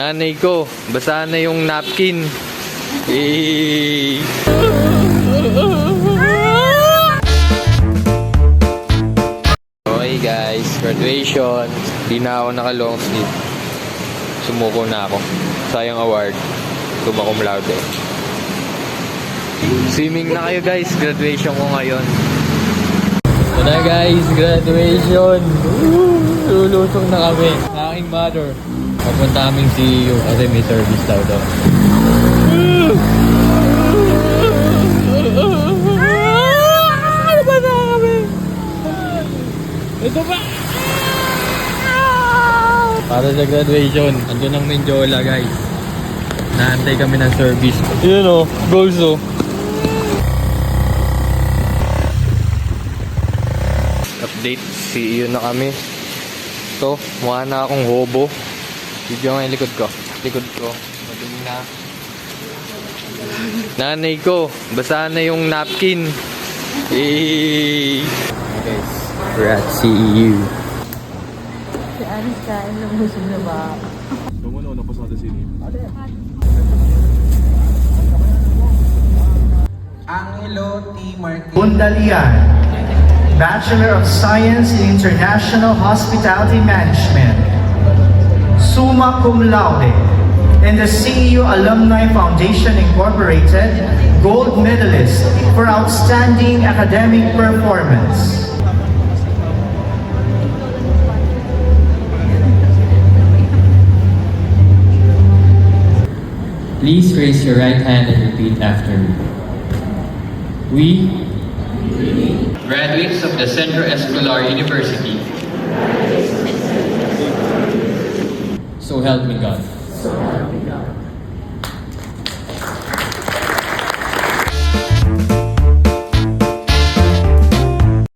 Nanay ko, basa na yung napkin. Okay guys, graduation. Di na ako naka long sleeve. Sumuko na ako. Sayang award. Summa cum laude. Swimming na kayo guys, graduation ko ngayon. Ito na guys, graduation. Lulusong na kami. Aking mother. Papunta kaming CEO kasi may service daw daw. Ano ba na kami? Ito ba? Para sa graduation, andun ang Menjola guys. Naantay kami ng service. Yun o, goals o. Update, CEO na kami. Ito, mukha na akong hobo. Video nga yung likod ko. Likod ko. Madumi na. Nanay ko, basa na yung napkin. Guys, we're at CEU. Si Anis kain ng busog na ba? Tumuno na pasada sini. Angelo T. Martin. Bundalian, Bachelor of Science in International Hospitality Management, summa cum laude, and the CEU Alumni Foundation Incorporated Gold Medalist for Outstanding Academic Performance. Please raise your right hand and repeat after me. We, graduates of the Centro Escolar University, so help me God.